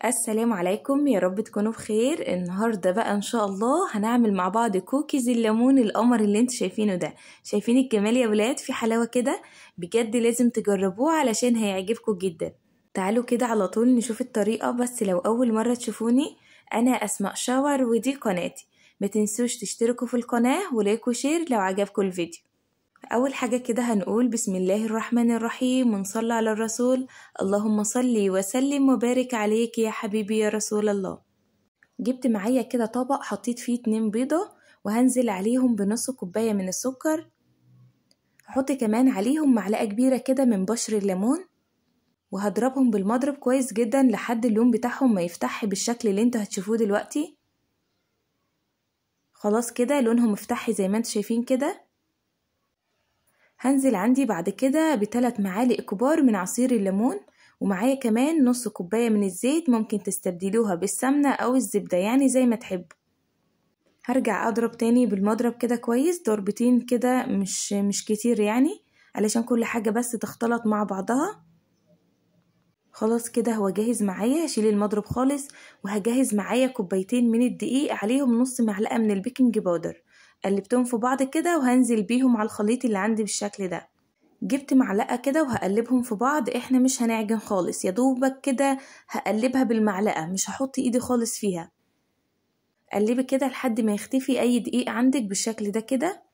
السلام عليكم، يا رب تكونوا بخير. النهاردة بقى ان شاء الله هنعمل مع بعض كوكيز الليمون القمر اللي انتوا شايفينه ده. شايفين الجمال يا ولاد؟ في حلاوة كده بجد، لازم تجربوه علشان هيعجبكم جدا. تعالوا كده على طول نشوف الطريقة. بس لو اول مرة تشوفوني، انا اسماء شاور ودي قناتي. ما تنسوش تشتركوا في القناة ولايك وشير لو عجبكم الفيديو. أول حاجة كده هنقول بسم الله الرحمن الرحيم ونصلي على الرسول. اللهم صلي وسلم وبارك عليك يا حبيبي يا رسول الله. جبت معايا كده طبق حطيت فيه 2 بيضة، وهنزل عليهم بنص كوباية من السكر. هحط كمان عليهم معلقة كبيرة كده من بشر الليمون، وهضربهم بالمضرب كويس جدا لحد اللون بتاعهم ما يفتح بالشكل اللي انتوا هتشوفوه دلوقتي. خلاص كده لونهم افتح زي ما انتوا شايفين كده. هنزل عندي بعد كده ب3 معالق كبار من عصير الليمون، ومعايا كمان نص كوباية من الزيت، ممكن تستبدلوها بالسمنة او الزبدة يعني زي ما تحبوا. هرجع اضرب تاني بالمضرب كده كويس، ضربتين كده مش كتير يعني، علشان كل حاجة بس تختلط مع بعضها. خلاص كده هو جاهز معايا. هشيل المضرب خالص، وهجهز معايا كوبايتين من الدقيق، عليهم نص معلقة من البيكنج باودر. قلبتهم في بعض كده وهنزل بيهم على الخليط اللي عندي بالشكل ده. جبت معلقة كده وهقلبهم في بعض. احنا مش هنعجن خالص، يا دوبك كده هقلبها بالمعلقة، مش هحط ايدي خالص فيها. قلبي كده لحد ما يختفي اي دقيق عندك بالشكل ده كده.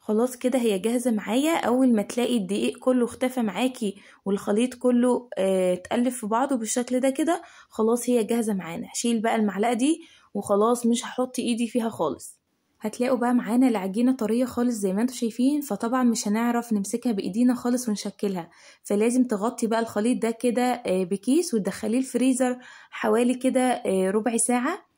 خلاص كده هي جاهزة معايا. اول ما تلاقي الدقيق كله اختفى معاكي والخليط كله اتقلب في بعضه بالشكل ده كده، خلاص هي جاهزة معانا. هشيل بقى المعلقة دي وخلاص مش هحط ايدي فيها خالص. هتلاقوا بقى معانا العجينة طرية خالص زي ما انتوا شايفين، فطبعا مش هنعرف نمسكها بايدينا خالص ونشكلها، فلازم تغطي بقى الخليط ده كده بكيس وتدخليه الفريزر حوالي كده ربع ساعة.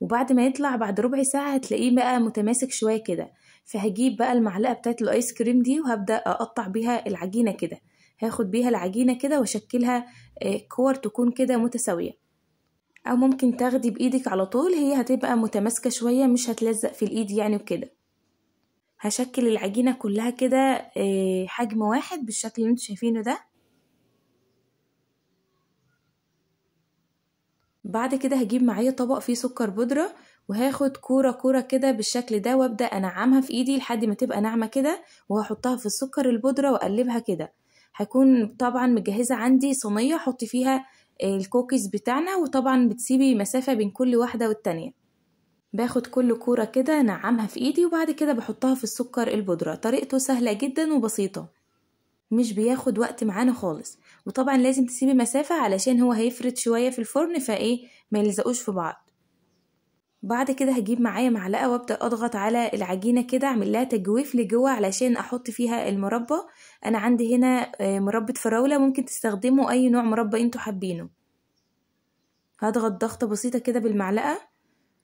وبعد ما يطلع بعد ربع ساعة هتلاقيه بقى متماسك شوية كده. فهجيب بقى المعلقة بتاعت الايس كريم دي وهبدأ اقطع بيها العجينة كده. هاخد بيها العجينة كده واشكلها كور تكون كده متساوية، او ممكن تاخدي بايدك على طول، هي هتبقى متماسكة شوية مش هتلزق في الايد يعني وكده. هشكل العجينة كلها كده حجم واحد بالشكل اللي انتوا شايفينه ده. بعد كده هجيب معايا طبق فيه سكر بودرة، وهاخد كورة كورة كده بالشكل ده وابدأ انعمها في ايدي لحد ما تبقى ناعمة كده، وهحطها في السكر البودرة واقلبها كده. هكون طبعا مجهزة عندي صينية احط فيها الكوكيز بتاعنا، وطبعا بتسيبي مسافة بين كل واحدة والتانية. باخد كل كورة كده نعمها في ايدي، وبعد كده بحطها في السكر البودرة. طريقته سهلة جدا وبسيطة، مش بياخد وقت معانا خالص. وطبعا لازم تسيبي مسافة علشان هو هيفرد شوية في الفرن فايه ما يلزقوش في بعض. بعد كده هجيب معايا معلقة وابدأ اضغط على العجينة كده، اعمل لها تجويف لجوه علشان احط فيها المربى. انا عندي هنا مربى فراولة، ممكن تستخدموا اي نوع مربى انتوا حابينه. هضغط ضغطة بسيطة كده بالمعلقة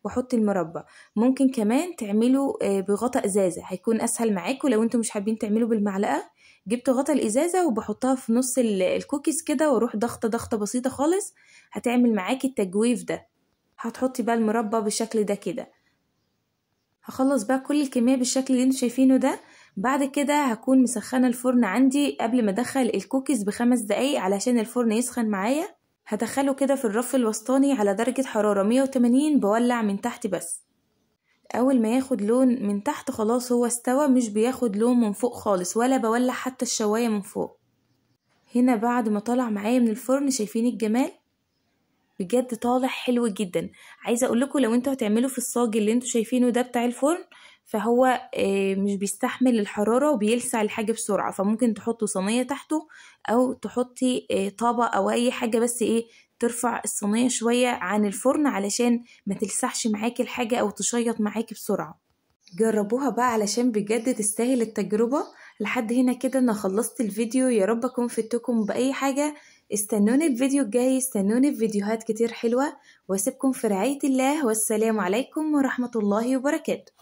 واحط المربى. ممكن كمان تعملوا بغطاء ازازة، هيكون اسهل معاكم لو انتوا مش حابين تعملوا بالمعلقة. جبت غطا الازازة وبحطها في نص الكوكيز كده، واروح ضغطة بسيطة خالص، هتعمل معاكي التجويف ده. هتحطي بقى المربى بالشكل ده كده. هخلص بقى كل الكمية بالشكل اللي انتوا شايفينه ده. بعد كده هكون مسخنة الفرن عندي قبل ما ادخل الكوكيز ب5 دقايق علشان الفرن يسخن معايا. هدخله كده في الرف الوسطاني على درجة حرارة 180، بولع من تحت بس. اول ما ياخد لون من تحت خلاص هو استوى، مش بياخد لون من فوق خالص، ولا بولع حتى الشواية من فوق. هنا بعد ما طلع معايا من الفرن شايفين الجمال؟ بجد طالع حلو جدا. عايزة اقول لكم لو انتوا هتعملوا في الصاج اللي انتوا شايفينه ده بتاع الفرن، فهو مش بيستحمل الحرارة وبيلسع الحاجة بسرعة، فممكن تحطوا صينية تحته، او تحطي طبق او اي حاجة بس ترفع الصينية شوية عن الفرن علشان ما تلسعش معاكي الحاجة او تشيط معاكي بسرعة. جربوها بقى علشان بجد تستاهل التجربة. لحد هنا كده انا خلصت الفيديو، يا رب اكون فدتكم باي حاجة. استنوني الفيديو الجاي، استنوني في فيديوهات كتير حلوة، واسيبكم في رعاية الله، والسلام عليكم ورحمة الله وبركاته.